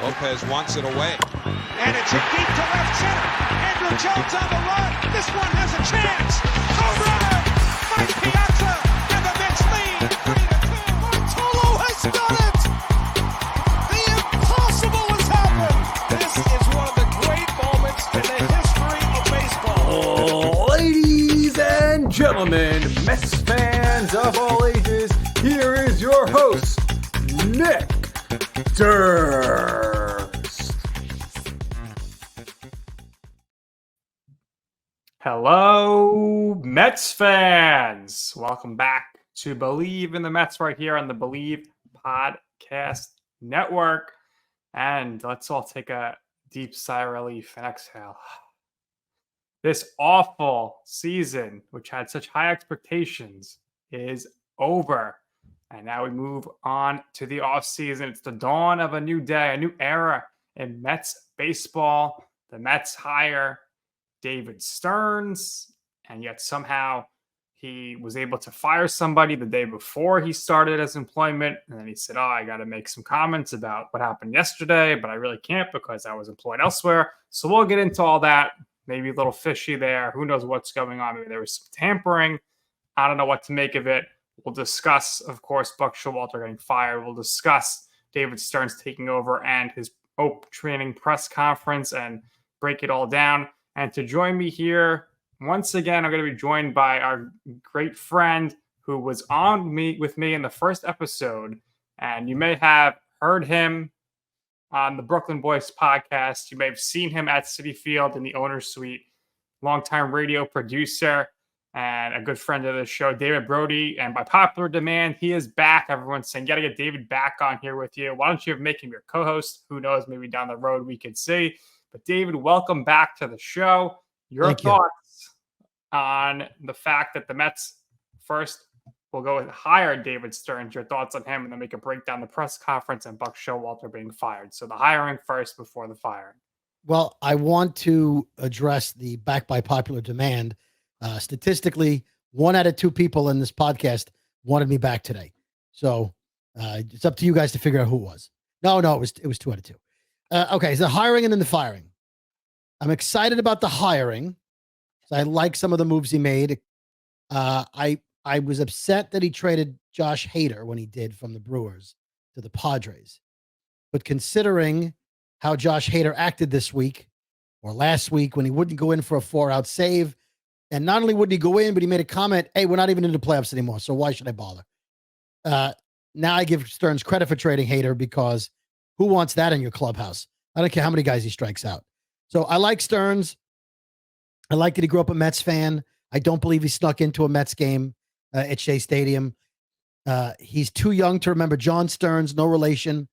Lopez wants it away. And it's hit deep to left center. Andrew Jones on the run. This one has a chance. Home run! Mike Piazza and the Mets lead 3-2. Bartolo has done it! The impossible has happened! This is one of the great moments in the history of baseball. Ladies and gentlemen, Mets fans of all ages, here is your host, Nick Durst. Hello, Mets fans. Welcome back to Bleav in the Mets right here on the Bleav Podcast Network. And let's all take a deep sigh of relief and exhale. This awful season, which had such high expectations, is over. And now we move on to the offseason. It's the dawn of a new day, a new era in Mets baseball. The Mets hire David Stearns, and yet somehow he was able to fire somebody the day before he started his employment. And then he said, I got to make some comments about what happened yesterday, but I really can't because I was employed elsewhere. So we'll get into all that. Maybe a little fishy there. Who knows what's going on? Maybe there was some tampering. I don't know what to make of it. We'll discuss, of course, Buck Showalter getting fired. We'll discuss David Stearns taking over and his training press conference and break it all down. And to join me here, once again, I'm going to be joined by our great friend who was with me in the first episode. And you may have heard him on the Brooklyn Boys podcast. You may have seen him at Citi Field in the owner's suite. Longtime radio producer and a good friend of the show, David Brody. And by popular demand, he is back. Everyone's saying, you got to get David back on here with you. Why don't you make him your co-host? Who knows? Maybe down the road we could see. But David, welcome back to the show. Your thoughts on the fact that the Mets first will go and hire David Stearns, your thoughts on him, and then we can break down the press conference and Buck Showalter being fired. So the hiring first before the firing. Well, I want to address the back by popular demand. Statistically, 1 out of 2 people in this podcast wanted me back today. So it's up to you guys to figure out who it was. No, it was 2 out of 2. Okay, so the hiring and then the firing. I'm excited about the hiring. So I like some of the moves he made. I was upset that he traded Josh Hader when he did from the Brewers to the Padres. But considering how Josh Hader acted this week or last week when he wouldn't go in for a 4-out save, and not only wouldn't he go in, but he made a comment, hey, we're not even in the playoffs anymore, so why should I bother? Now I give Stearns credit for trading Hader because who wants that in your clubhouse? I don't care how many guys he strikes out. So I like Stearns. I like that he grew up a Mets fan. I don't believe he snuck into a Mets game at Shea Stadium. He's too young to remember John Stearns, no relation.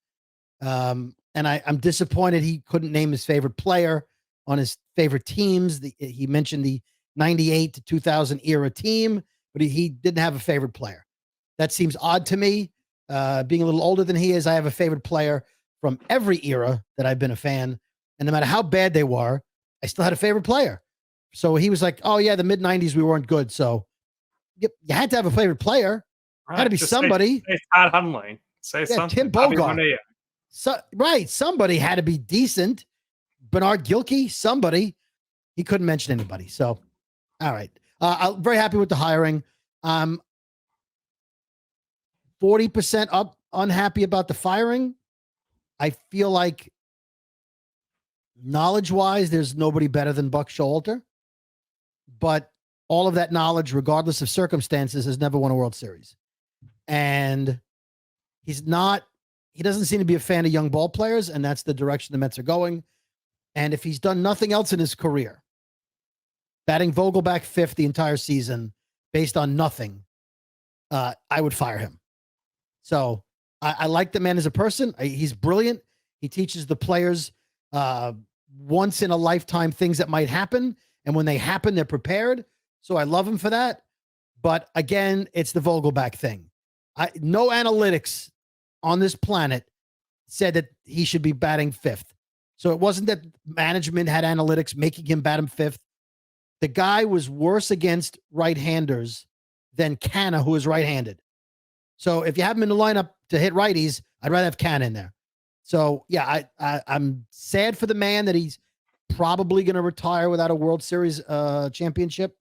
And I'm disappointed he couldn't name his favorite player on his favorite teams. He mentioned the 98 to 2000 era team, but he didn't have a favorite player. That seems odd to me. Being a little older than he is, I have a favorite player from every era that I've been a fan. And no matter how bad they were, I still had a favorite player. So he was like, oh, yeah, the mid-90s, we weren't good. So you had to have a favorite player. Right. Had to be somebody. Say Todd Hundley. Say something. Tim Bogart. Right. Somebody had to be decent. Bernard Gilkey, somebody. He couldn't mention anybody. So, all right. I'm very happy with the hiring. 40% up unhappy about the firing. I feel like knowledge-wise, there's nobody better than Buck Showalter. But all of that knowledge, regardless of circumstances, has never won a World Series. And he doesn't seem to be a fan of young ball players, and that's the direction the Mets are going. And if he's done nothing else in his career, batting Vogelbach 5th the entire season based on nothing, I would fire him. So I like the man as a person. He's brilliant. He teaches the players once in a lifetime things that might happen. And when they happen, they're prepared. So I love him for that. But again, it's the Vogelbach thing. No analytics on this planet said that he should be batting 5th. So it wasn't that management had analytics making him bat him 5th. The guy was worse against right-handers than Canna, who is right-handed. So if you have him in the lineup to hit righties, I'd rather have Canna in there. So yeah, I'm sad for the man that he's probably going to retire without a World Series championship,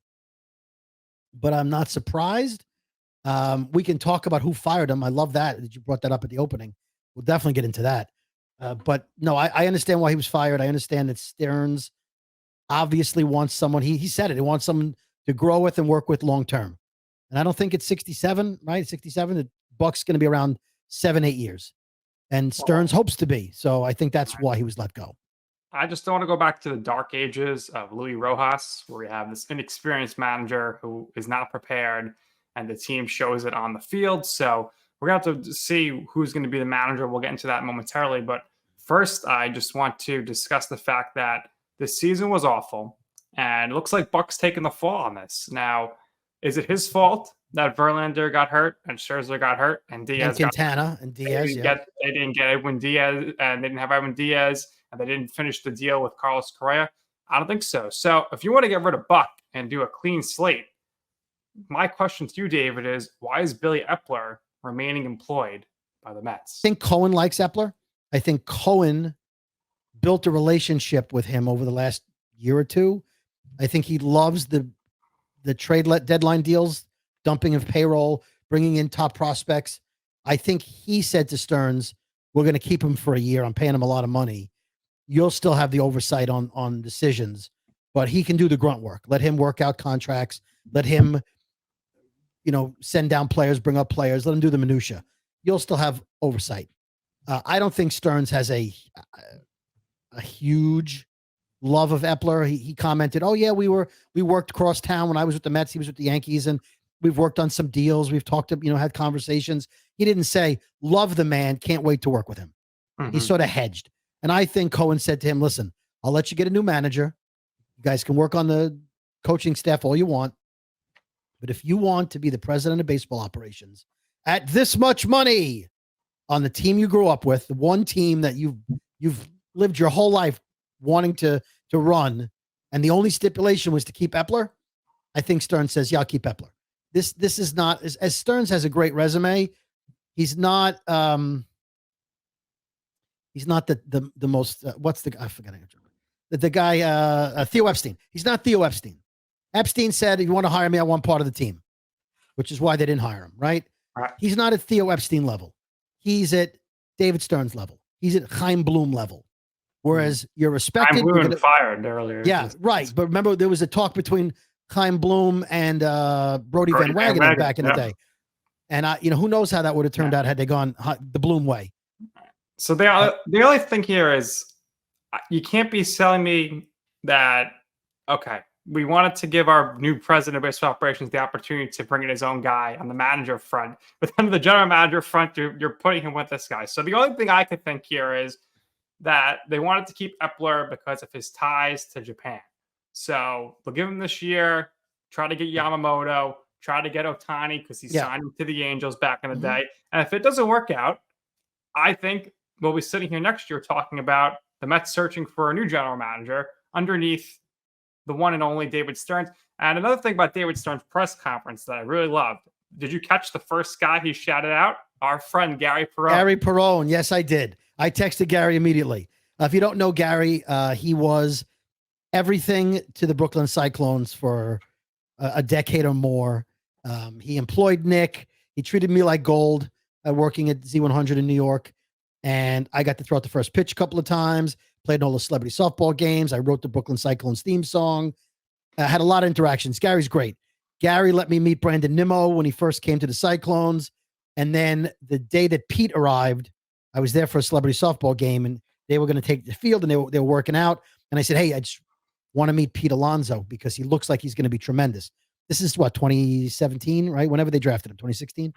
but I'm not surprised. We can talk about who fired him. I love that you brought that up at the opening. We'll definitely get into that. But no, I understand why he was fired. I understand that Stearns obviously wants someone. He said it. He wants someone to grow with and work with long term. And I don't think it's 67, right? 67. The Buck's going to be around 7-8 years, and Stearns hopes to be. So I think that's why he was let go. I just don't want to go back to the dark ages of Luis Rojas, where we have this inexperienced manager who is not prepared, and the team shows it on the field. So we're going to have to see who's going to be the manager. We'll get into that momentarily. But first, I just want to discuss the fact that this season was awful, and it looks like Buck's taking the fall on this. Now, is it his fault that Verlander got hurt and Scherzer got hurt and Diaz and Quintana and Diaz? They didn't get Edwin Diaz, and they didn't have Edwin Diaz, and they didn't finish the deal with Carlos Correa? I don't think so. So if you want to get rid of Buck and do a clean slate, my question to you, David, is why is Billy Epler remaining employed by the Mets? I think Cohen likes Epler. I think Cohen built a relationship with him over the last year or two. I think he loves the trade deadline deals, dumping of payroll, bringing in top prospects. I think he said to Stearns, we're going to keep him for a year. I'm paying him a lot of money. You'll still have the oversight on decisions, but he can do the grunt work. Let him work out contracts. Let him, send down players, bring up players. Let him do the minutia. You'll still have oversight. I don't think Stearns has a huge love of Epler. He commented, "Oh yeah, we worked across town when I was with the Mets. He was with the Yankees, and we've worked on some deals. We've talked to, had conversations." He didn't say, "Love the man, can't wait to work with him." Mm-hmm. He sort of hedged. And I think Cohen said to him, "Listen, I'll let you get a new manager. You guys can work on the coaching staff all you want. But if you want to be the president of baseball operations at this much money on the team you grew up with, the one team that you've lived your whole life wanting to run, and the only stipulation was to keep Epler," I think Stearns says, "Yeah, I'll keep Epler." This is not, as Stearns has a great resume. He's not the most what's the I forget the guy Theo Epstein. He's not Theo Epstein. Epstein said, "If you want to hire me, I want part of the team," which is why they didn't hire him. Right? He's not at Theo Epstein level. He's at David Stearns level. He's at Chaim Bloom level. Whereas you're respected. Chaim Bloom fired earlier. Yeah, right. But remember, there was a talk between Chaim Bloom and Brody Van Wagenen back in the day. And who knows how that would have turned out had they gone the Bloom way. So the only thing here is you can't be selling me that, okay, we wanted to give our new president of baseball operations the opportunity to bring in his own guy on the manager front, but then the general manager front, you're putting him with this guy. So the only thing I could think here is that they wanted to keep Epler because of his ties to Japan. So they'll give him this year, try to get Yamamoto, try to get Ohtani because he signed him to the Angels back in the day. And if it doesn't work out, I think we'll be sitting here next year talking about the Mets searching for a new general manager underneath the one and only David Stearns. And another thing about David Stearns' press conference that I really loved, did you catch the first guy he shouted out? Our friend Gary Perone. Gary Perone. Yes, I did. I texted Gary immediately. If you don't know Gary, he was everything to the Brooklyn Cyclones for a decade or more. He employed Nick. He treated me like gold working at Z100 in New York. And I got to throw out the first pitch a couple of times, played in all the celebrity softball games. I wrote the Brooklyn Cyclones theme song. Had a lot of interactions. Gary's great. Gary let me meet Brandon Nimmo when he first came to the Cyclones. And then the day that Pete arrived, I was there for a celebrity softball game, and they were going to take the field, and they were working out. And I said, "Hey, I just want to meet Pete Alonso because he looks like he's going to be tremendous." This is 2017, right? Whenever they drafted him, 2016.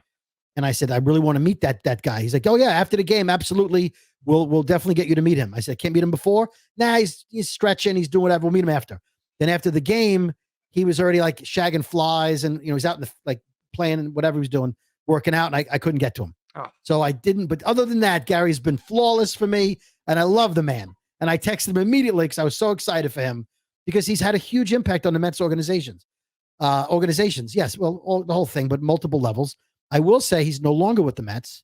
And I said, "I really want to meet that guy." He's like, "Oh yeah, after the game, absolutely. We'll definitely get you to meet him." I said, "I can't meet him before." "Nah, he's stretching. He's doing whatever. We'll meet him after." Then after the game, he was already like shagging flies, and he's out in the playing and whatever he was doing, working out, and I couldn't get to him. Oh. So I didn't. But other than that, Gary's been flawless for me, and I love the man. And I texted him immediately because I was so excited for him because he's had a huge impact on the Mets organizations. Yes, well, the whole thing, but multiple levels. I will say he's no longer with the Mets.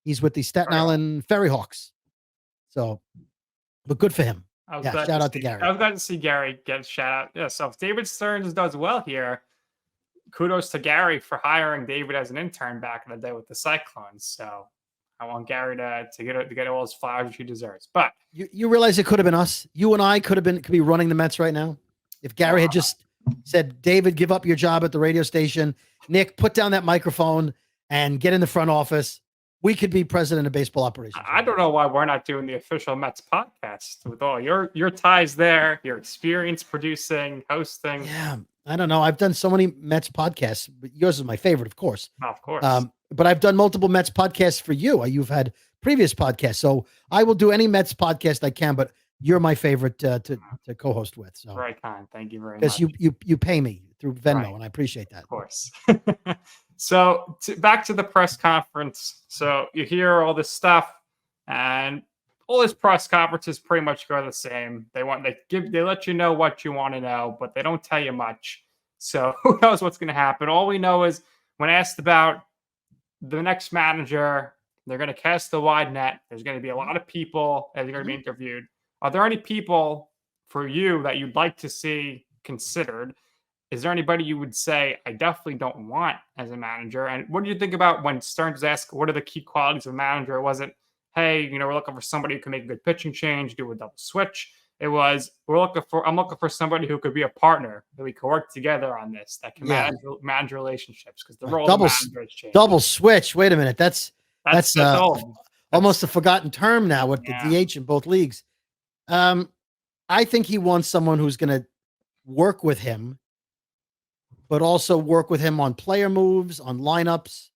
He's with the Staten Island Ferry Hawks. So, but good for him. I was Yeah, glad shout to out to see. Gary. I was glad to see Gary get a shout out. Yeah, so if David Stearns does well here, kudos to Gary for hiring David as an intern back in the day with the Cyclones. So I want Gary to get all his flowers which he deserves. But You realize it could have been us. You and I could be running the Mets right now if Gary had just said, "David, give up your job at the radio station. Nick, put down that microphone and get in the front office." We could be president of baseball operations. I don't know why we're not doing the official Mets podcast with all your ties there, your experience producing, hosting. Yeah, I don't know. I've done so many Mets podcasts, but yours is my favorite, of course. Of course. But I've done multiple Mets podcasts for you. You've had previous podcasts, so I will do any Mets podcast I can. But you're my favorite to co-host with. So very kind. Thank you very much. Because you pay me through Venmo, Right. and I appreciate that. Of course. So back to the press conference. So you hear all this stuff, and all his press conferences pretty much go the same. They let you know what you want to know, but they don't tell you much. So who knows what's going to happen? All we know is when asked about the next manager, they're going to cast a wide net. There's going to be a lot of people that are going to be interviewed. Are there any people for you that you'd like to see considered? Is there anybody you would say, I definitely don't want as a manager? And what do you think about when Stearns asked, what are the key qualities of a manager? It wasn't, hey, we're looking for somebody who can make a good pitching change, do a double switch. It was, I'm looking for somebody who could be a partner, that we can work together on this, that can manage relationships, because the role of manager has changed. Double switch. Wait a minute. That's old. Almost a forgotten term now with the DH in both leagues. I think he wants someone who's going to work with him, but also work with him on player moves, on lineups,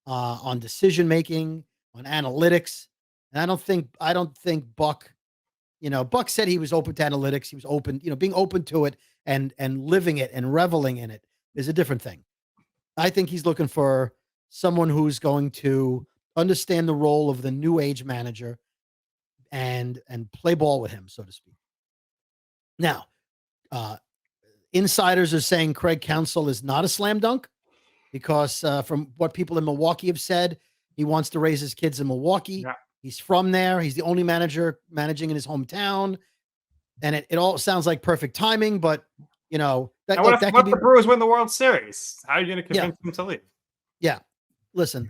on decision making, on analytics. And I don't think Buck, Buck said he was open to analytics. He was open, being open to it and living it and reveling in it is a different thing. I think he's looking for someone who's going to understand the role of the new age manager and play ball with him, so to speak. Now, insiders are saying Craig Counsell is not a slam dunk because from what people in Milwaukee have said, he wants to raise his kids in Milwaukee. Yeah. He's from there. He's the only manager managing in his hometown. And it all sounds like perfect timing, but what if the Brewers win the World Series? How are you going to convince him to leave? Yeah. Listen,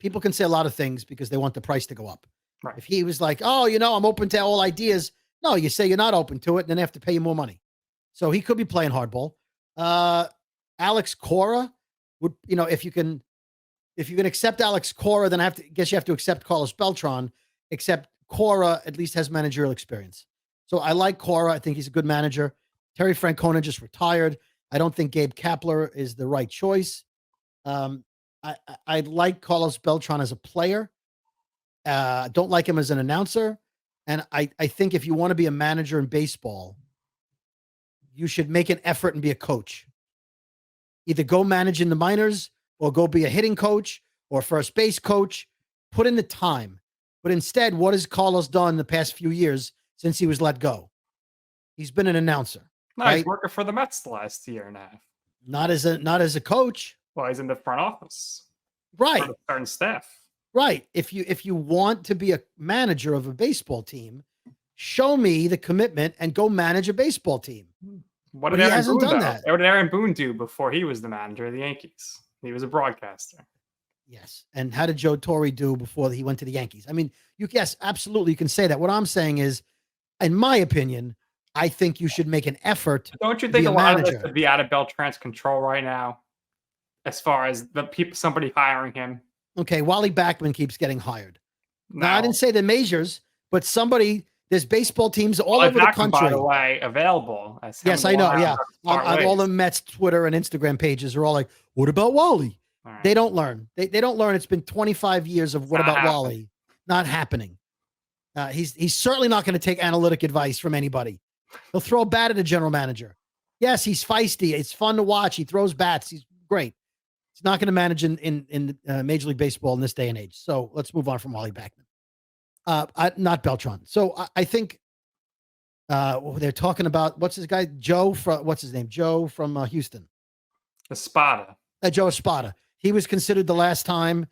people can say a lot of things because they want the price to go up. Right. If he was like, I'm open to all ideas. No, you say you're not open to it, and then they have to pay you more money. So he could be playing hardball. Alex Cora would, if you can accept Alex Cora, then you have to accept Carlos Beltran, except Cora at least has managerial experience. So I like Cora. I think he's a good manager. Terry Francona just retired. I don't think Gabe Kapler is the right choice. I like Carlos Beltran as a player. Don't like him as an announcer. And I think if you want to be a manager in baseball, you should make an effort and be a coach. Either go manage in the minors or go be a hitting coach or first base coach. Put in the time. But instead, what has Carlos done the past few years since he was let go? He's been an announcer. No, right? He's working for the Mets the last year and a half. Not as a coach. Well, he's in the front office. Right. For the starting staff. Right. If you want to be a manager of a baseball team, show me the commitment and go manage a baseball team. What did Aaron Boone do before he was the manager of the Yankees? He was a broadcaster. Yes. And how did Joe Torre do before he went to the Yankees? I mean, yes, absolutely. You can say that. What I'm saying is, in my opinion, I think you should make an effort. Don't you think a lot of this could be out of Beltran's control right now? As far as somebody hiring him. Okay, Wally Backman keeps getting hired. No. Now, I didn't say the majors, but there's baseball teams all over the country. By the way, available. Yes, I know. Yeah. On all the Mets Twitter and Instagram pages are all like, what about Wally? Right. They don't learn. They don't learn. It's been 25 years of what about Wally? Not happening. He's certainly not going to take analytic advice from anybody. He'll throw a bat at a general manager. Yes, he's feisty. It's fun to watch. He throws bats. He's great. He's not going to manage in Major League Baseball in this day and age. So let's move on from Wally Backman. Not Beltran. So I think they're talking about, what's his guy? What's his name? Joe from Houston. Espada. Joe Espada. He was considered the last time.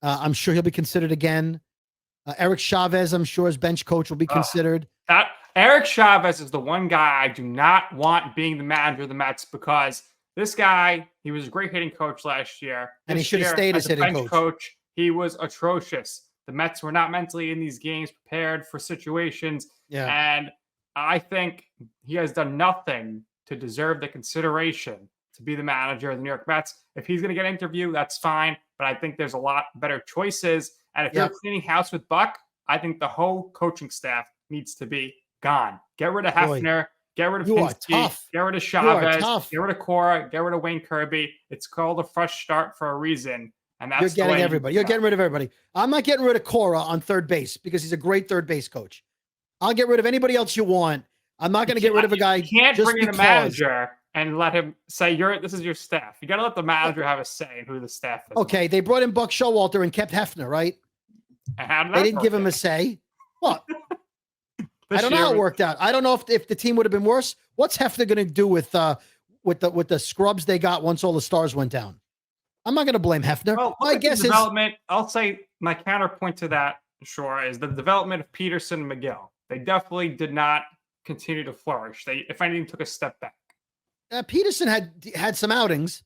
I'm sure he'll be considered again. Eric Chavez, I'm sure, as bench coach will be considered. That Eric Chavez is the one guy I do not want being the manager of the Mets because this guy, he was a great hitting coach last year. And he should have stayed as hitting coach. He was atrocious. The Mets were not mentally in these games prepared for situations. Yeah. And I think he has done nothing to deserve the consideration to be the manager of the New York Mets. If he's going to get an interview, that's fine. But I think there's a lot better choices. And if you're cleaning house with Buck, I think the whole coaching staff needs to be gone. Get rid of Hefner. Get rid of Pinsky. Get rid of Chavez. Get rid of Cora. Get rid of Wayne Kirby. It's called a fresh start for a reason. And that's you're getting everybody. You're getting rid of everybody. I'm not getting rid of Cora on third base because he's a great third base coach. I'll get rid of anybody else you want. I'm not going to get rid of a guy. You can't bring in a manager and let him say, this is your staff. You got to let the manager have a say in who the staff is. Okay, they brought in Buck Showalter and kept Hefner, right? They didn't give him a say. What? I don't know how it worked out. I don't know if the team would have been worse. What's Hefner going to do with the scrubs they got once all the stars went down? I'm not going to blame Hefner. Well, my guess is development. I'll say my counterpoint to that, sure, is the development of Peterson and McGill. They definitely did not continue to flourish. They, if anything, took a step back. Peterson had some outings.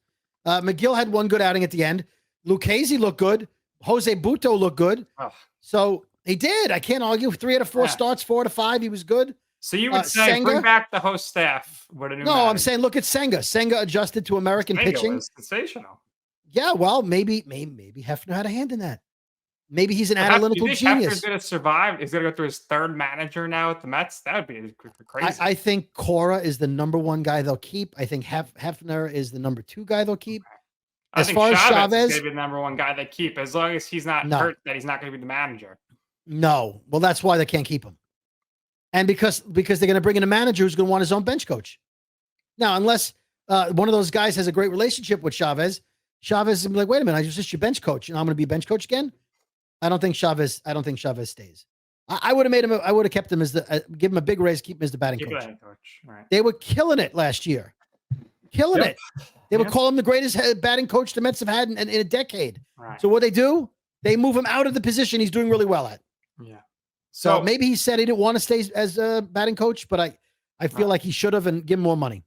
McGill had one good outing at the end. Lucchesi looked good. Jose Buto looked good. Oh. So he did. I can't argue. 3 out of 4 starts, 4 out of 5. He was good. So you would say Senga, bring back the host staff. I'm saying look at Senga. Senga adjusted to American pitching. Was sensational. Yeah, well, maybe Hefner had a hand in that. Maybe he's an analytical genius. Hefner's going to survive. He's going to go through his third manager now at the Mets. That would be crazy. I think Cora is the number 1 guy they'll keep. I think Hefner is the number 2 guy they'll keep. As far as Chavez is going to be the number 1 guy they keep, as long as he's not hurt, that he's not going to be the manager. No, well, that's why they can't keep him, and because they're going to bring in a manager who's going to want his own bench coach. Now, unless one of those guys has a great relationship with Chavez is like, wait a minute, I was just your bench coach, and I'm going to be bench coach again. I don't think Chavez stays. I would have made him. I would have kept him as give him a big raise, keep him as the batting coach. Right. They were killing it last year, killing it. They would call him the greatest batting coach the Mets have had in a decade. Right. So what they do, they move him out of the position he's doing really well at. Yeah. So maybe he said he didn't want to stay as a batting coach, but I feel like he should have and give him more money.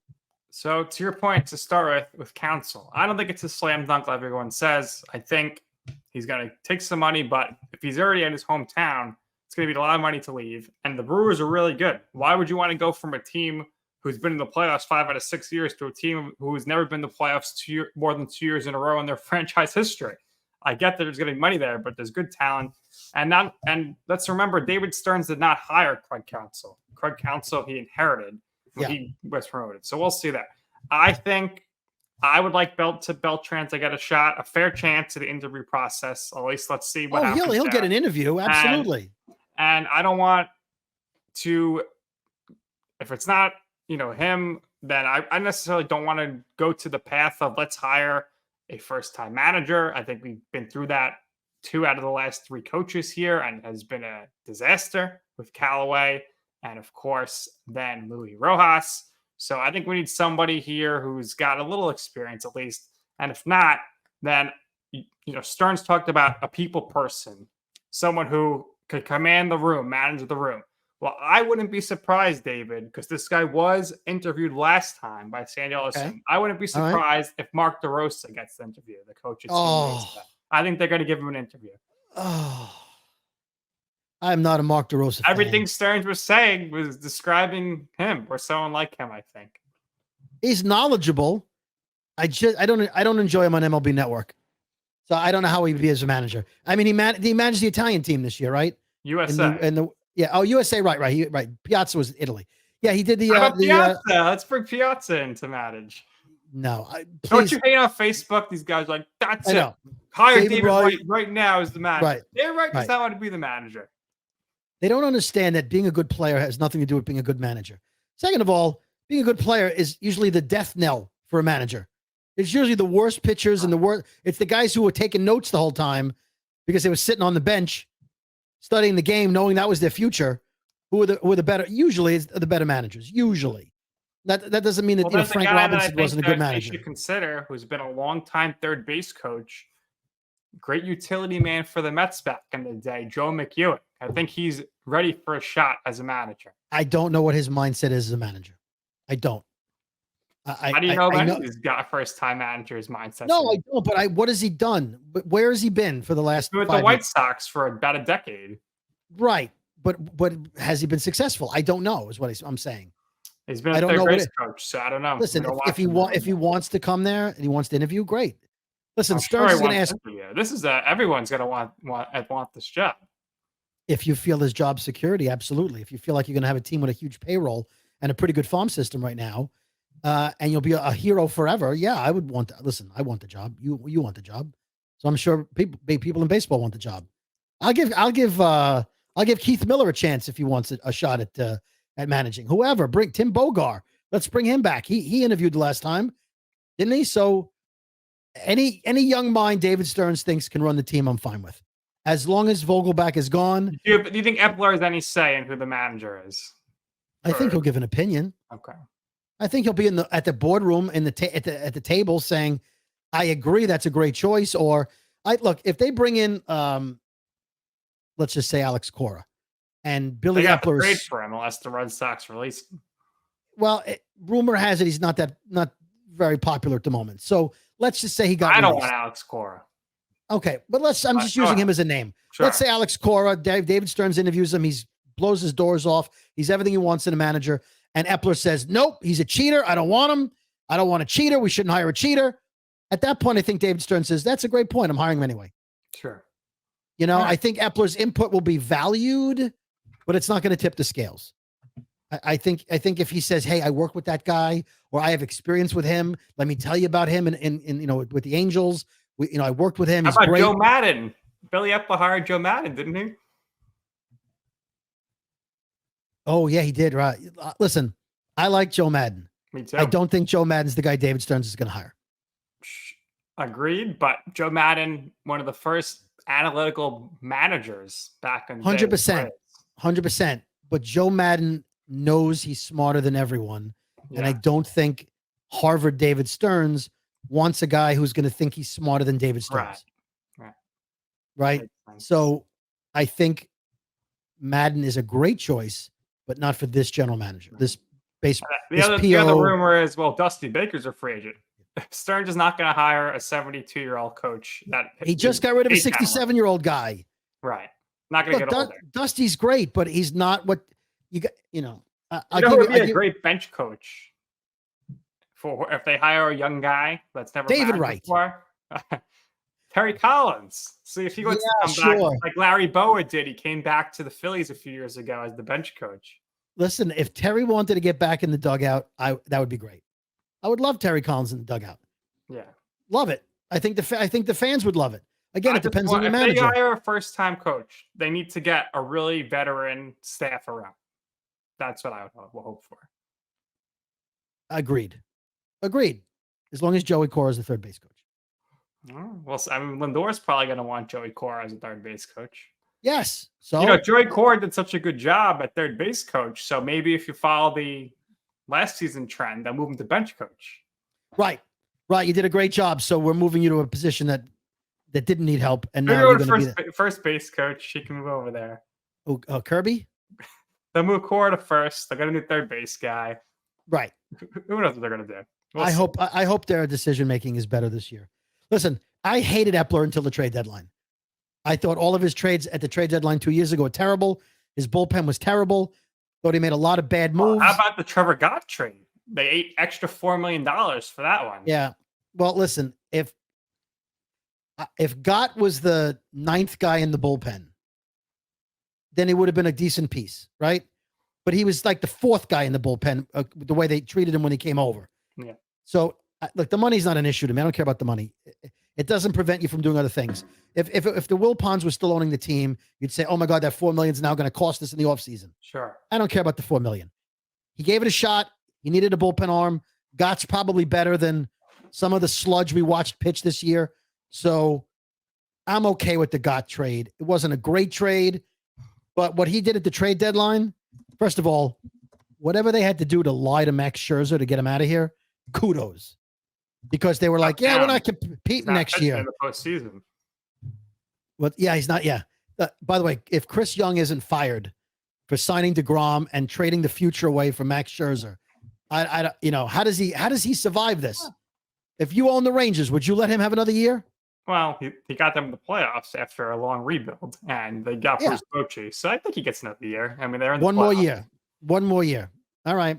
So to your point, to start with Counsell, I don't think it's a slam dunk like everyone says. I think he's going to take some money, but if he's already in his hometown, it's going to be a lot of money to leave. And the Brewers are really good. Why would you want to go from a team who's been in the playoffs 5 out of 6 years to a team who's never been in the playoffs more than 2 years in a row in their franchise history? I get that there's going to be money there, but there's good talent. And let's remember, David Stearns did not hire Craig Counsell. Craig Counsell, he inherited when he was promoted. So we'll see that. I think I would like Beltran to get a fair chance at the interview process. At least let's see what happens. He'll get an interview. Absolutely. And I don't want to, if it's not, him, then I necessarily don't want to go to the path of let's hire a first-time manager. I think we've been through that 2 out of the last 3 coaches here, and it has been a disaster with Callaway and, of course, then Louis Rojas. So I think we need somebody here who's got a little experience at least. And if not, then, Stearns talked about a people person, someone who could command the room, manage the room. Well, I wouldn't be surprised, David, because this guy was interviewed last time by Sandy Ellison. Okay. I wouldn't be surprised if Mark DeRosa gets the interview, the coach. I think they're going to give him an interview. Oh, I'm not a Mark DeRosa fan. Everything Stearns was saying was describing him or someone like him, I think. He's knowledgeable. I don't enjoy him on MLB Network. So I don't know how he'd be as a manager. I mean, he managed the Italian team this year, right? USA. USA, right. Piazza was Italy. Yeah, he did the Piazza. Let's bring Piazza in to manage. No, don't you hate on Facebook? These guys are like, that's it. Hire David right now as the manager. Right. They're right because I want to be the manager. They don't understand that being a good player has nothing to do with being a good manager. Second of all, being a good player is usually the death knell for a manager. It's usually the worst pitchers and the worst. It's the guys who were taking notes the whole time because they were sitting on the bench studying the game, knowing that was their future, who are the better, usually is the better managers. Usually. That doesn't mean that Frank Robinson wasn't a good manager. You should consider, who's been a long-time third base coach, great utility man for the Mets back in the day, Joe McEwen. I think he's ready for a shot as a manager. I don't know what his mindset is as a manager. I don't. How do you know about he's got a first-time manager's mindset? No, I don't. But what has he done? Where has he been for the last? With the White Sox for about a decade. Right, but has he been successful? I don't know. Is what I'm saying. He's been a third base coach, so I don't know. Listen, if he wants to come there and he wants to interview, great. Listen, Stearns is going to ask. This is everyone's going to want this job. If you feel there's job security, absolutely. If you feel like you're going to have a team with a huge payroll and a pretty good farm system right now, and you'll be a hero forever, yeah, I would want that. Listen, I want the job. You want the job, so I'm sure people in baseball want the job. I'll give Keith Miller a chance if he wants a shot at managing. Whoever, bring Tim Bogar. Let's bring him back. He interviewed the last time, didn't he? So any young mind David Stearns thinks can run the team, I'm fine with. As long as Vogelback is gone. Do you think Eppler has any say in who the manager is? I think he'll give an opinion. Okay. I think he'll be at the boardroom at the table saying, "I agree, that's a great choice." Or look, if they bring in, let's just say Alex Cora and Billy Epler, great for him unless the Red Sox release him. Well, rumor has it he's not very popular at the moment. So let's just say he got. I don't want Alex Cora. Okay, but I'm just using him as a name. Sure. Let's say Alex Cora, David Stearns interviews him. He blows his doors off. He's everything he wants in a manager. And Epler says, nope, he's a cheater. I don't want him. I don't want a cheater. We shouldn't hire a cheater. At that point, I think David Stearns says, that's a great point. I'm hiring him anyway. Sure. I think Epler's input will be valued, but it's not going to tip the scales. I think if he says, hey, I work with that guy, or I have experience with him, let me tell you about him and with the Angels. I worked with him. How about Joe Madden? Billy Epler hired Joe Madden, didn't he? Oh, yeah, he did. Right. Listen, I like Joe Madden. Me too. I don't think Joe Madden's the guy David Stearns is going to hire. Agreed, but Joe Madden, one of the first analytical managers back in 100%. 100%. But Joe Madden knows he's smarter than everyone. Yeah. And I don't think Harvard David Stearns wants a guy who's going to think he's smarter than David Stearns. Right. So I think Madden is a great choice, but not for this general manager. The other rumor is, Dusty Baker's a free agent. Stearns is not going to hire a 72-year-old coach. He just got rid of a 67-year-old guy. Right. Not going to get older. Dusty's great, but he's not what you got. Who would be a great bench coach for if they hire a young guy that's never David Wright before? Terry Collins. See if he wants to come back like Larry Bowa did. He came back to the Phillies a few years ago as the bench coach. Listen, if Terry wanted to get back in the dugout, that would be great. I would love Terry Collins in the dugout. Yeah, love it. I think the fans would love it. Again, it depends on your manager. If they hire a first-time coach, they need to get a really veteran staff around. That's what I will hope for. Agreed. As long as Joey Cora is the third base coach. Well, Lindor's probably going to want Joey Cora as a third base coach. Yes. So Joey Cora did such a good job at third base coach. So maybe if you follow the last season trend, they'll move him to bench coach. Right. You did a great job. So we're moving you to a position that didn't need help, and now you're going to be first base coach. She can move over there. Oh, Kirby. They'll move Cora to first. They're going to need third base guy. Right. Who knows what they're going to do? I hope their decision making is better this year. Listen, I hated Epler until the trade deadline. I thought all of his trades at the trade deadline 2 years ago were terrible. His bullpen was terrible. Thought he made a lot of bad moves. How about the Trevor Gott trade? They ate extra $4 million for that one. Yeah. Well, listen, if Gott was the ninth guy in the bullpen, then it would have been a decent piece, right? But he was like the fourth guy in the bullpen, the way they treated him when he came over. Yeah. So, look, the money's not an issue to me. I don't care about the money. It doesn't prevent you from doing other things. If the Wilpons were still owning the team, you'd say, oh my God, that $4 million is now going to cost us in the offseason. Sure. I don't care about the $4 million. He gave it a shot. He needed a bullpen arm. Gott's probably better than some of the sludge we watched pitch this year. So I'm okay with the Gott trade. It wasn't a great trade, but what he did at the trade deadline, first of all, whatever they had to do to lie to Max Scherzer to get him out of here, kudos. Because they were like, we're not competing next year. In the postseason. Well, yeah, he's not. Yeah. By the way, if Chris Young isn't fired for signing DeGrom and trading the future away for Max Scherzer, how does he survive this? If you own the Rangers, would you let him have another year? Well, he got them in the playoffs after a long rebuild, and they got Bruce Bochy. So I think he gets another year. I mean, they're in the One more playoffs. year. One more year. All right.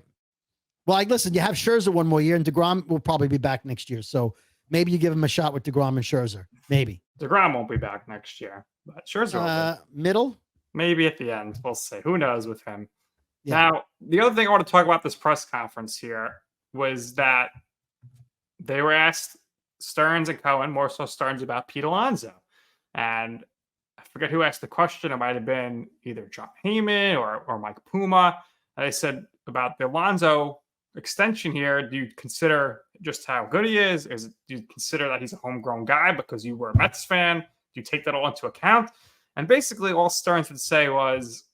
Well, listen, you have Scherzer one more year, and DeGrom will probably be back next year. So maybe you give him a shot with DeGrom and Scherzer. Maybe. DeGrom won't be back next year, but Scherzer will be. Middle? Maybe at the end. We'll see. Who knows with him? Yeah. Now, the other thing I want to talk about this press conference here was that they were asked, Stearns and Cohen, more so Stearns, about Pete Alonso. And I forget who asked the question. It might have been either John Heyman or Mike Puma. And they said about the Alonso extension here, do you consider just how good he is? Do you consider that he's a homegrown guy because you were a Mets fan? Do you take that all into account? And basically all Stearns would say was,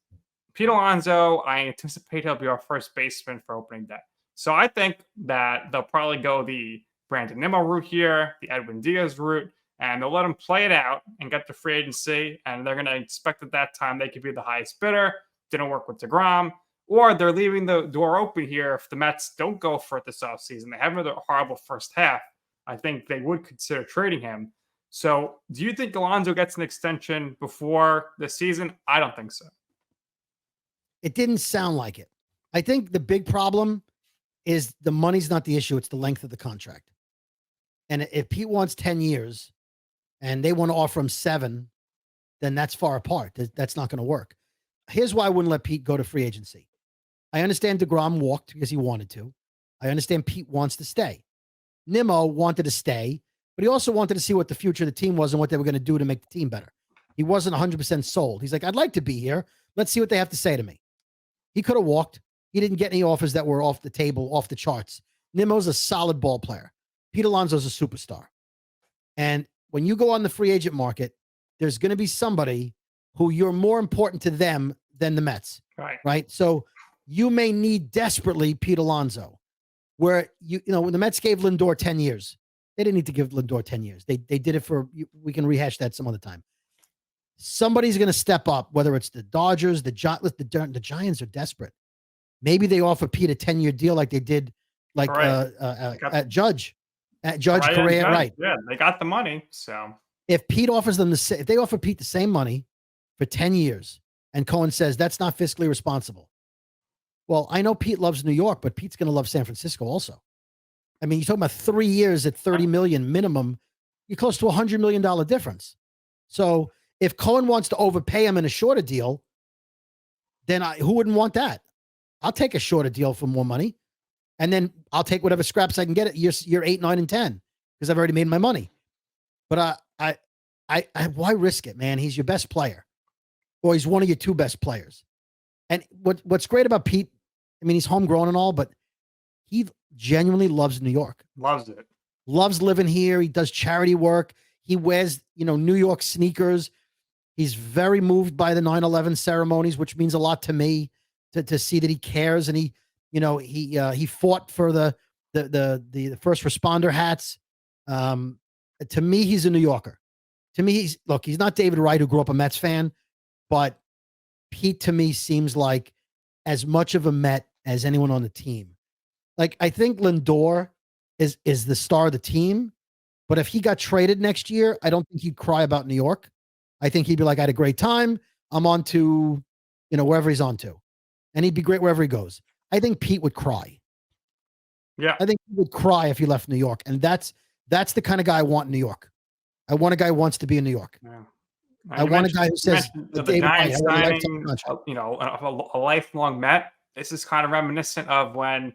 Pete Alonso, I anticipate he'll be our first baseman for opening day. So I think that they'll probably go the Brandon Nimmo route here, the Edwin Diaz route, and they'll let him play it out and get to free agency. And they're going to expect at that time they could be the highest bidder. Didn't work with DeGrom. Or they're leaving the door open here if the Mets don't go for it this offseason. They have another horrible first half. I think they would consider trading him. So do you think Alonso gets an extension before the season? I don't think so. It didn't sound like it. I think the big problem is the money's not the issue. It's the length of the contract. And if Pete wants 10 years and they want to offer him 7, then that's far apart. That's not going to work. Here's why I wouldn't let Pete go to free agency. I understand DeGrom walked because he wanted to. I understand Pete wants to stay. Nimmo wanted to stay, but he also wanted to see what the future of the team was and what they were going to do to make the team better. He wasn't 100% sold. He's like, I'd like to be here. Let's see what they have to say to me. He could have walked. He didn't get any offers that were off the table, off the charts. Nimmo's a solid ball player. Pete Alonso's a superstar. And when you go on the free agent market, there's going to be somebody who you're more important to them than the Mets. Right? So you may need desperately Pete Alonso, where when the Mets gave Lindor 10 years, they didn't need to give Lindor 10 years. They did it we can rehash that some other time. Somebody's going to step up, whether it's the Dodgers, the Giants are desperate. Maybe they offer Pete a 10-year deal like they did at Judge. At Judge Correa, right. Yeah, they got the money. So if Pete offers them if they offer Pete the same money for 10 years and Cohen says that's not fiscally responsible. Well, I know Pete loves New York, but Pete's going to love San Francisco also. I mean, you're talking about 3 years at $30 million minimum. You're close to $100 million difference. So if Cohen wants to overpay him in a shorter deal, then who wouldn't want that? I'll take a shorter deal for more money. And then I'll take whatever scraps I can get at year 8, 9, and 10 because I've already made my money. But why risk it, man? He's your best player, or he's one of your 2 best players. And what's great about Pete, I mean, he's homegrown and all, but he genuinely loves New York. Loves it. Loves living here. He does charity work. He wears, New York sneakers. He's very moved by the 9/11 ceremonies, which means a lot to me to see that he cares. And he fought for the first responder hats. To me, he's a New Yorker. To me, he's not David Wright, who grew up a Mets fan, but Pete to me seems like as much of a Met as anyone on the team. Like, I think Lindor is the star of the team, but if he got traded next year, I don't think he'd cry about New York. I think he'd be like, I had a great time. I'm on to, wherever he's on to. And he'd be great wherever he goes. I think Pete would cry. Yeah. I think he would cry if he left New York. And that's the kind of guy I want in New York. I want a guy who wants to be in New York. Yeah. I want a guy who says, the Giants signing, a lifelong Met. This is kind of reminiscent of when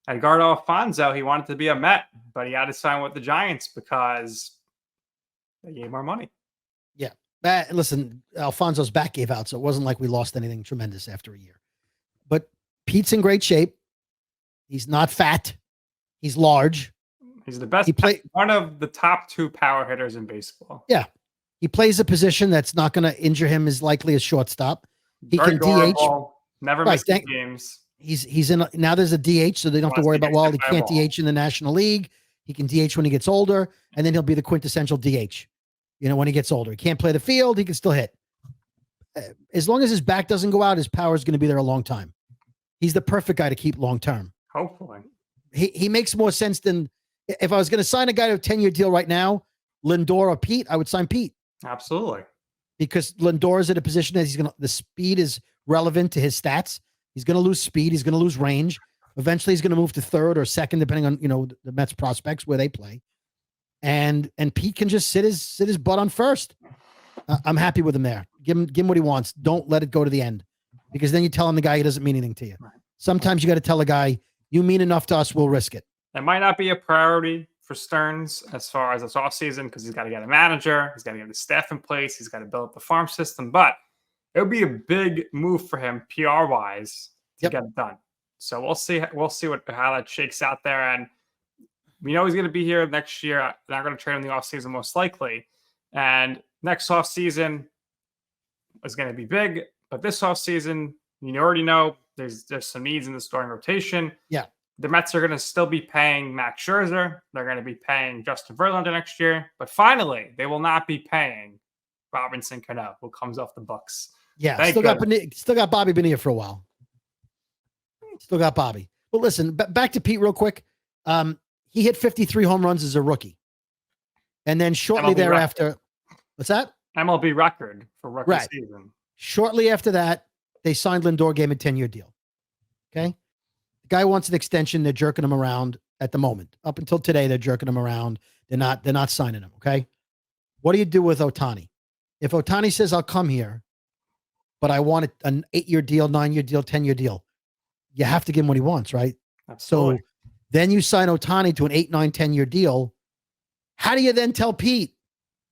Edgardo Alfonso, he wanted to be a Met, but he had to sign with the Giants because they gave more money. Yeah. Listen, Alfonso's back gave out, so it wasn't like we lost anything tremendous after a year. But Pete's in great shape. He's not fat. He's large. He's the best. One of the top 2 power hitters in baseball. Yeah. He plays a position that's not going to injure him as likely as shortstop. He Very can DH. Never misses games. He's in now there's a DH, so they don't have to worry about, he can't DH in the National League. He can DH when he gets older, and then he'll be the quintessential DH. when he gets older. He can't play the field. He can still hit. As long as his back doesn't go out, his power is going to be there a long time. He's the perfect guy to keep long term. Hopefully. He makes more sense than if I was going to sign a guy to a 10-year deal right now, Lindor or Pete, I would sign Pete. Absolutely. Because Lindor is at a position that the speed is relevant to his stats. He's going to lose speed. He's going to lose range. Eventually he's going to move to third or second, depending on, the Mets prospects where they play. And Pete can just sit his butt on first. I'm happy with him there. Give him what he wants. Don't let it go to the end, because then you tell him the guy he doesn't mean anything to you. Right. Sometimes you got to tell a guy, you mean enough to us, we'll risk it. It might not be a priority for Stearns as far as this offseason, because he's got to get a manager, he's got to get the staff in place, he's got to build up the farm system. But it would be a big move for him PR wise to get it done. So we'll see how that shakes out there. And we know he's going to be here next year. They're not going to trade him in the offseason most likely. And next offseason is going to be big. But this offseason, you already know there's some needs in the starting rotation. Yeah. The Mets are going to still be paying Max Scherzer. They're going to be paying Justin Verlander next year. But finally, they will not be paying Robinson Cano, who comes off the books. Yeah, still got Bobby Bonilla for a while. Still got Bobby. But listen, back to Pete real quick. He hit 53 home runs as a rookie. And then shortly thereafter, what's that? MLB record for rookie season. Shortly after that, they signed Lindor, gave him a 10-year deal. Okay? The guy wants an extension. They're jerking him around at the moment. Up until today, they're jerking him around. They're not signing him, okay? What do you do with Ohtani? If Ohtani says, I'll come here, but I want an 8-year deal, 9-year deal, 10-year deal, you have to give him what he wants, right? Absolutely. So then you sign Ohtani to an 8, 9, 10-year deal. How do you then tell Pete,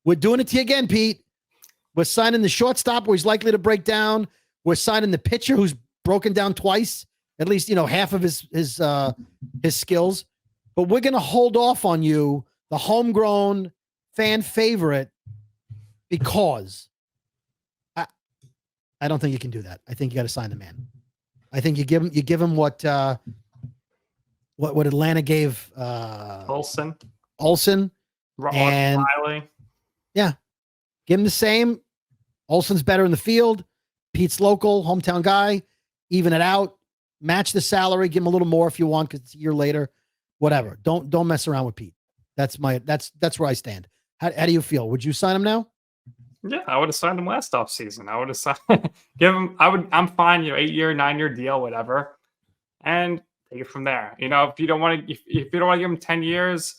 we're doing it to you again, Pete? We're signing the shortstop where he's likely to break down. We're signing the pitcher who's broken down twice, at least, half of his skills. But we're going to hold off on you, the homegrown fan favorite, because I don't think you can do that. I think you got to sign the man. I think you give him what Atlanta gave Olsen, and Riley. Yeah, give him the same. Olsen's better in the field. Pete's local, hometown guy. Even it out. Match the salary. Give him a little more if you want, because it's a year later. Whatever. Don't mess around with Pete. That's where I stand. How do you feel? Would you sign him now? Yeah, I would have signed him last offseason. I would have signed I'm fine, 8-year, 9-year deal, whatever. And take it from there. If you don't want to give him 10 years,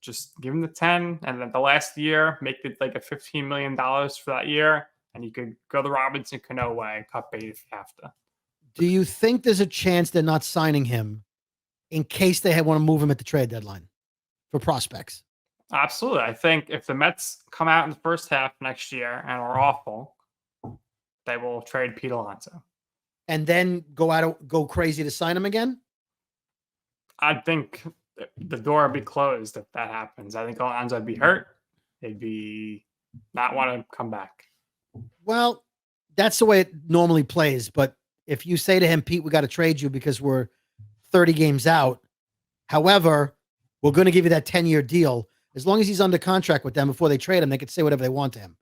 just give him the 10, and then the last year, make it like a $15 million for that year, and you could go the Robinson Cano way and cut bait if you have to. Do you think there's a chance they're not signing him in case they want to move him at the trade deadline for prospects? Absolutely. I think if the Mets come out in the first half next year and are awful, they will trade Pete Alonso. And then go crazy to sign him again? I think the door would be closed if that happens. I think Alonso would be hurt. They'd be not want to come back. Well, that's the way it normally plays. But if you say to him, Pete, we got to trade you because we're 30 games out. However, we're going to give you that 10-year deal. As long as he's under contract with them before they trade him, they could say whatever they want to him.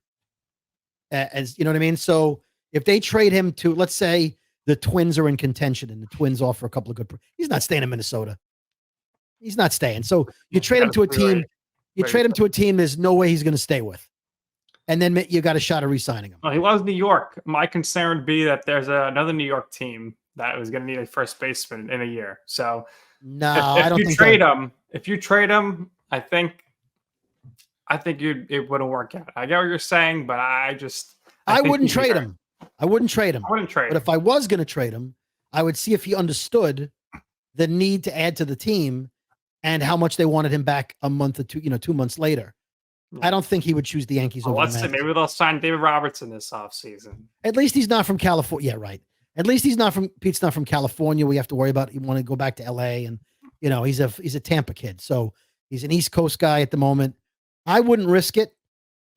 As you know what I mean? So if they trade him to, let's say the Twins are in contention and the Twins offer a couple of good, he's not staying in Minnesota. He's not staying. So you trade him to a team, there's no way he's going to stay with. And then you got a shot of re-signing him. Well, he loves New York. My concern would be that there's another New York team that was going to need a first baseman in a year. So no, I don't think if you trade him, I think it wouldn't work out. I get what you're saying, but I wouldn't trade him. I wouldn't trade him. But if I was going to trade him, I would see if he understood the need to add to the team and how much they wanted him back a month or 2 months later. I don't think he would choose the Yankees over the Mets. Maybe they'll sign David Robertson this offseason. At least he's not from California. Yeah, right. At least Pete's not from California. We have to worry about, you want to go back to LA, and he's a Tampa kid. So he's an East Coast guy at the moment. I wouldn't risk it.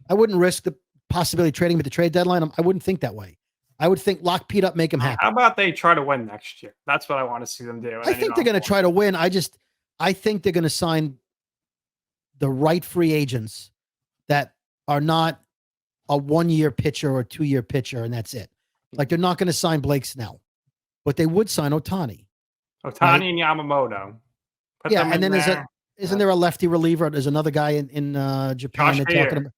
I wouldn't risk the possibility of trading him at the trade deadline. I wouldn't think that way. I would think lock Pete up, make him happy. How about they try to win next year? That's what I want to see them do. I think they're going to try to win. I think they're going to sign the right free agents that are not a 1-year pitcher or a 2-year pitcher, and that's it. Like, they're not going to sign Blake Snell, but they would sign Ohtani. Right? And Yamamoto. Put Yeah, them and in then there. isn't there a lefty reliever? There's another guy in Japan. Josh They're talking about.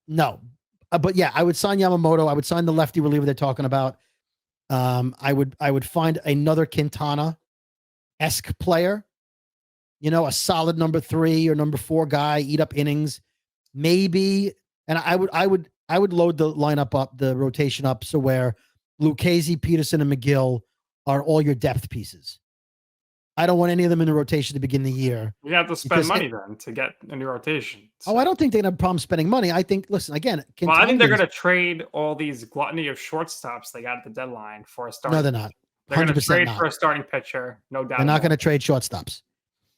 No. But yeah, I would sign Yamamoto. I would sign the lefty reliever they're talking about. I would find another Quintana-esque player. A solid number 3 or number 4 guy, eat up innings, maybe. And I would load the lineup up, the rotation up, so where Lucchesi, Peterson, and McGill are all your depth pieces. I don't want any of them in the rotation to begin the year. You have to spend money then to get a new rotation. So. I don't think they're going to have a problem spending money. I think, listen, again. I think they're going to trade all these gluttony of shortstops they got at the deadline for a starting. No, they're not. They're going to trade for a starting pitcher, no doubt. They're not going to trade shortstops.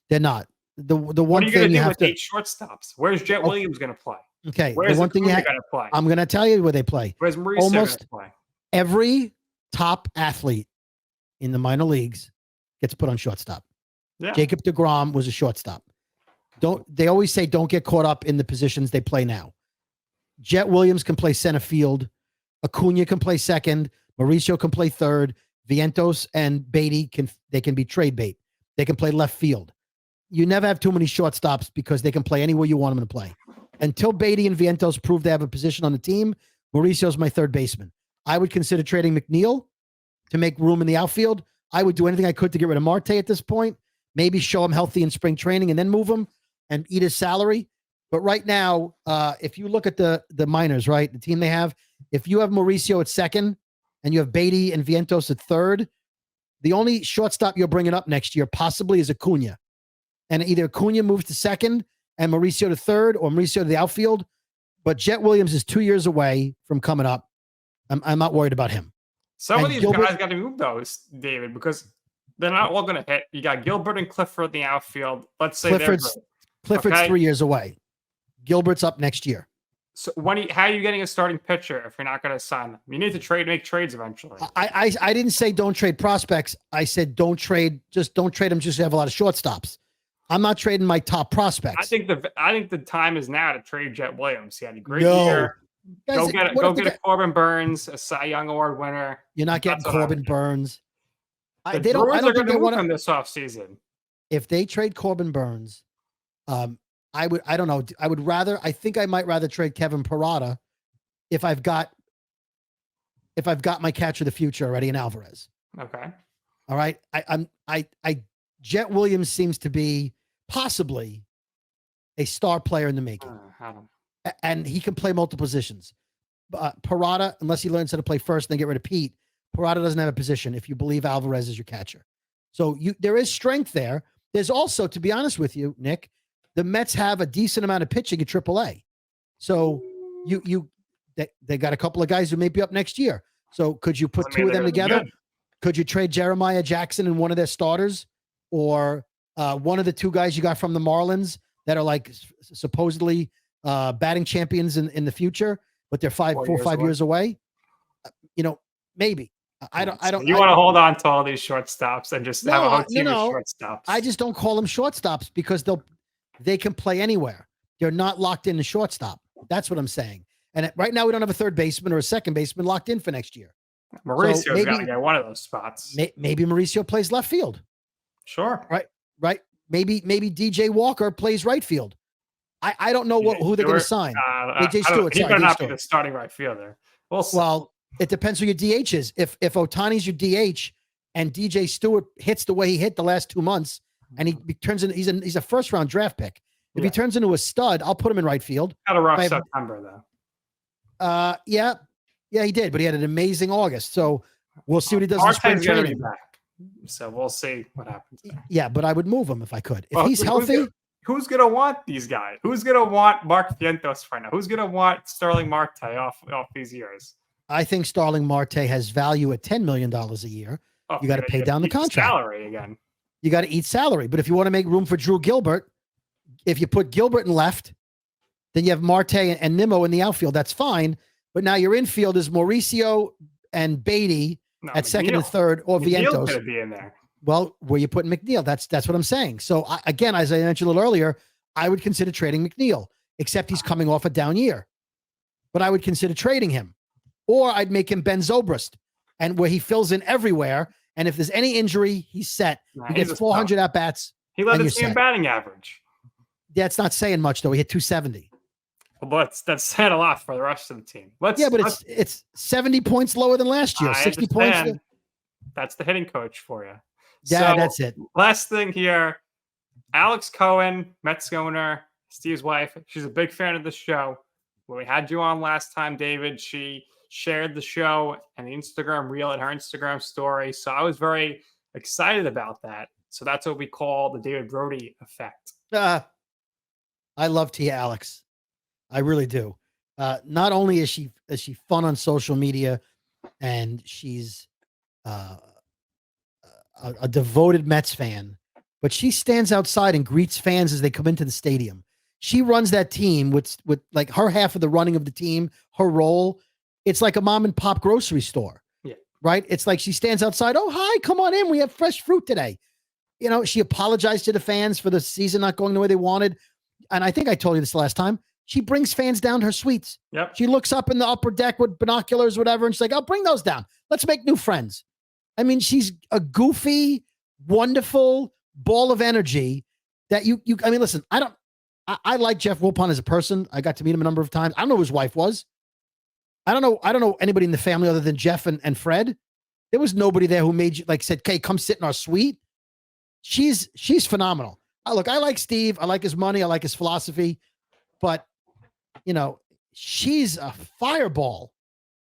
They're not. The one what are you going thing to you do have with to 8 shortstops? Where's Jet Williams going to play? Okay. Where's the one thing you have to play? I'm going to tell you where they play. Where's Mauricio going to play? Every top athlete in the minor leagues gets put on shortstop. Yeah. Jacob deGrom was a shortstop. They always say don't get caught up in the positions they play now. Jet Williams can play center field. Acuna can play second. Mauricio can play third. Vientos and Beatty can be trade bait. They can play left field. You never have too many shortstops because they can play anywhere you want them to play. Until Beatty and Vientos prove they have a position on the team, Mauricio's my third baseman. I would consider trading McNeil to make room in the outfield. I would do anything I could to get rid of Marte at this point. Maybe show him healthy in spring training and then move him and eat his salary. But right now, if you look at the minors, right, the team they have, if you have Mauricio at second and you have Beatty and Vientos at third, the only shortstop you're bringing up next year possibly is Acuna. And either Acuna moves to second and Mauricio to third or Mauricio to the outfield. But Jet Williams is 2 years away from coming up. I'm not worried about him. Some of these guys got to move those, David, because they're not all going to hit. You got Gilbert and Clifford in the outfield. Let's say Clifford's 3 years away. Gilbert's up next year. So how are you getting a starting pitcher if you're not going to sign them? You need to make trades eventually. I didn't say don't trade prospects. I said don't trade them just to have a lot of shortstops. I'm not trading my top prospects. I think the time is now to trade Jet Williams. He had a great year. Guys, go get a Corbin Burns, a Cy Young Award winner. You're not getting Corbin Burns. I don't think they want him this offseason. If they trade Corbin Burns, I don't know. I think I might rather trade Kevin Parada if I've got my catcher of the future already in Alvarez. Okay. All right. Jet Williams seems to be possibly a star player in the making. And he can play multiple positions. Parada, unless he learns how to play first and then get rid of Pete, Parada doesn't have a position if you Bleav Alvarez is your catcher. So there is strength there. There's also, to be honest with you, Nick, the Mets have a decent amount of pitching at AAA. So they got a couple of guys who may be up next year. So could you put two of them together? Could you trade Jeremiah Jackson and one of their starters, or one of the 2 guys you got from the Marlins that are like supposedly batting champions in the future, but they're 4 or 5 years away? Maybe. I don't. You want to hold on to all these shortstops and just have a whole team of shortstops? I just don't call them shortstops because they can play anywhere. They're not locked in the shortstop. That's what I'm saying. And right now we don't have a third baseman or a second baseman locked in for next year. Mauricio's got to get one of those spots. Maybe Mauricio plays left field. Sure. Right. Maybe DJ Walker plays right field. I don't know who they're going to sign. AJ Stewart. He better not be the starting right fielder. Well, it depends who your DH is. If Ohtani's your DH and DJ Stewart hits the way he hit the last 2 months, and he turns in, he's a first round draft pick. If he turns into a stud, I'll put him in right field. Had a rough September though. Yeah, he did, but he had an amazing August. So we'll see what he does in spring training. So we'll see what happens there. Yeah, but I would move him if I could. If he's healthy. Who's going to want these guys? Who's going to want Mark Vientos right now? Who's going to want Starling Marte off these years? I think Starling Marte has value at $10 million a year. You got to pay down the contract. Salary again. You got to eat salary. But if you want to make room for Drew Gilbert, if you put Gilbert in left, then you have Marte and Nimmo in the outfield. That's fine. But now your infield is Mauricio and Beatty at second and third, or Vientos. Going to be in there. Well, where you putting McNeil? That's what I'm saying. So again, as I mentioned a little earlier, I would consider trading McNeil, except he's coming off a down year. But I would consider trading him, or I'd make him Ben Zobrist, and where he fills in everywhere. And if there's any injury, he's set. He gets 400 at bats. He led the team batting average. That's not saying much though. He hit 270. Well, that's saying a lot for the rest of the team. But it's 70 points lower than last year. 60 points. That's the hitting coach for you. Yeah, that's it. Last thing here, Alex Cohen, Mets owner, Steve's wife. She's a big fan of the show. When we had you on last time, David, she shared the show and the Instagram reel at her Instagram story. So I was very excited about that. So that's what we call the David Brody effect. I love Tia Alex. I really do. Not only is she fun on social media, and she's a devoted Mets fan, but she stands outside and greets fans as they come into the stadium. She runs that team with like her half of the running of the team, her role. It's like a mom and pop grocery store. Yeah. Right. It's like she stands outside. Oh, hi, come on in. We have fresh fruit today. You know, she apologized to the fans for the season not going the way they wanted. And I think I told you this last time. She brings fans down to her suites. Yep. She looks up in the upper deck with binoculars, whatever, and she's like, "I'll bring those down. Let's make new friends." I mean, she's a goofy, wonderful ball of energy that I mean, listen, I like Jeff Wilpon as a person. I got to meet him a number of times. I don't know who his wife was. I don't know anybody in the family other than Jeff and Fred. There was nobody there who made you said, "Okay, come sit in our suite." She's phenomenal. Look, I like Steve. I like his money. I like his philosophy, but you know, she's a fireball.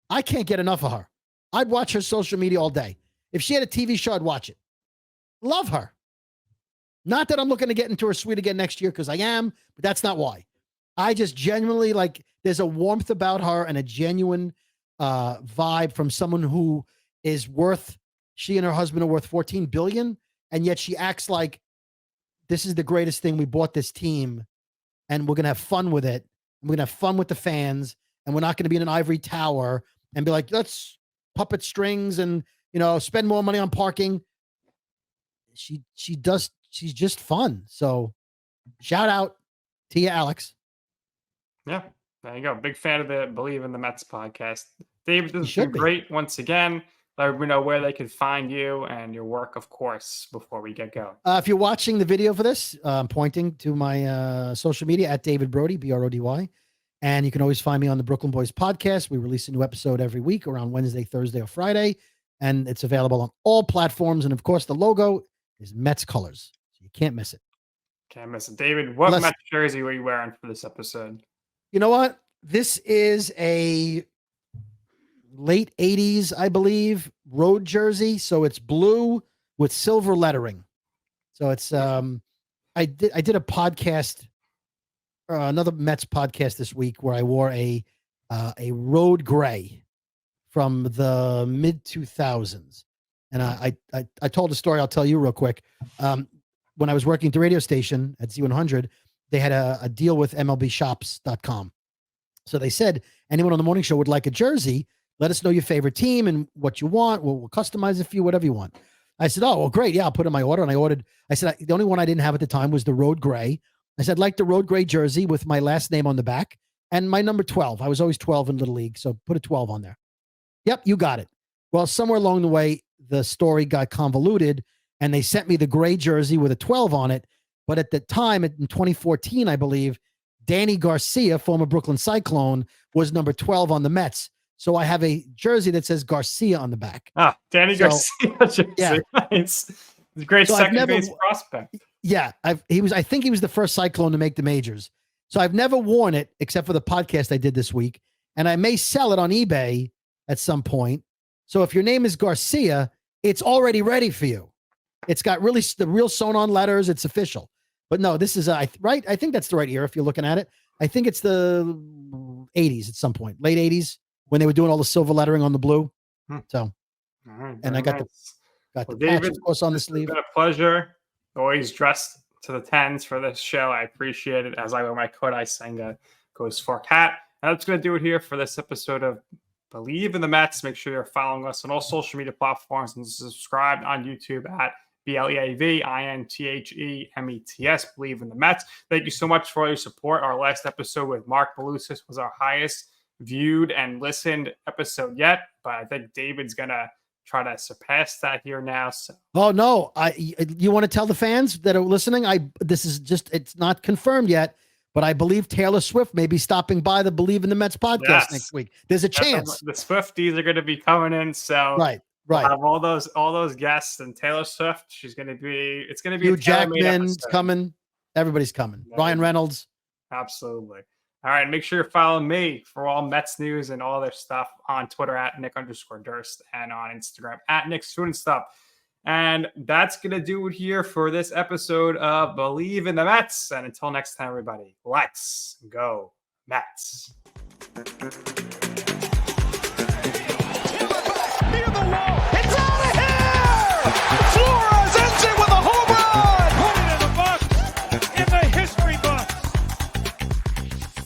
I can't get enough of her. I'd watch her social media all day. If she had a TV show, I'd watch it. Love her. Not that I'm looking to get into her suite again next year, because I am, but that's not why. I just genuinely there's a warmth about her and a genuine vibe from someone who is she and her husband are worth $14 billion. And yet she acts like this is the greatest thing. We bought this team and we're going to have fun with it. We're going to have fun with the fans, and we're not going to be in an ivory tower and be like, let's puppet strings and, spend more money on parking. She's just fun. So shout out to you, Alex. Yeah, there you go. Big fan of the Bleav in the Mets podcast. David, this has been great once again. Let everybody know where they can find you and your work, of course, before we get going. If you're watching the video for this, I'm pointing to my social media at David Brody, Brody. And you can always find me on the Brooklyn Boys podcast. We release a new episode every week around Wednesday, Thursday, or Friday. And it's available on all platforms. And of course, the logo is Mets colors. So you can't miss it. Can't miss it. David, what Mets jersey were you wearing for this episode? You know what? This is a late 80s, I believe, road jersey. So it's blue with silver lettering. So it's I did a podcast, another Mets podcast this week, where I wore a road gray from the mid 2000s. And I told a story I'll tell you real quick. When I was working at the radio station at Z100, they had a deal with MLBshops.com. So they said, anyone on the morning show would like a jersey, let us know your favorite team and what you want. We'll customize it for you, whatever you want. I said, oh, well, great. Yeah, I'll put in my order. And I said, the only one I didn't have at the time was the road gray. I said, I'd like the road gray jersey with my last name on the back and my number 12. I was always 12 in Little League, so put a 12 on there. Yep, you got it. Well, somewhere along the way, the story got convoluted, and they sent me the gray jersey with a 12 on it. But at the time, in 2014, I believe, Danny Garcia, former Brooklyn Cyclone, was number 12 on the Mets. So I have a jersey that says Garcia on the back. Danny Garcia jersey. Yeah. Nice. Great second base prospect. Yeah, I think he was the first Cyclone to make the majors. So I've never worn it except for the podcast I did this week. And I may sell it on eBay at some point. So if your name is Garcia, it's already ready for you. It's got the real sewn on letters. It's official. But no, this is right. I think that's the right year if you're looking at it. I think it's the 80s at some point, late 80s, when they were doing all the silver lettering on the blue. So, all right, and I got the patch, of course, on the sleeve. It's been a pleasure. Always dressed to the 10s for this show. I appreciate it. As I wear my Kodai Senga Goes Fork hat. And that's going to do it here for this episode of Bleav in the Mets. Make sure you're following us on all social media platforms and subscribe on YouTube at BLEAVINTHEMETS, Bleav in the Mets. Thank you so much for all your support. Our last episode with Mark Belusis was our highest viewed and listened episode yet, but I think David's going to try to surpass that here now. So. Oh no, you want to tell the fans that are listening? It's not confirmed yet, but I believe Taylor Swift may be stopping by the Bleav in the Mets podcast next week. There's a chance. The Swifties are going to be coming in, so right. We'll have all those guests, and Taylor Swift. It's going to be Hugh Jackman's coming. Everybody's coming. Ryan Reynolds. Absolutely. All right, make sure you're following me for all Mets news and all their stuff on Twitter at Nick_Durst and on Instagram at Nick Student Stuff. And that's going to do it here for this episode of Bleav in the Mets. And until next time, everybody, let's go Mets.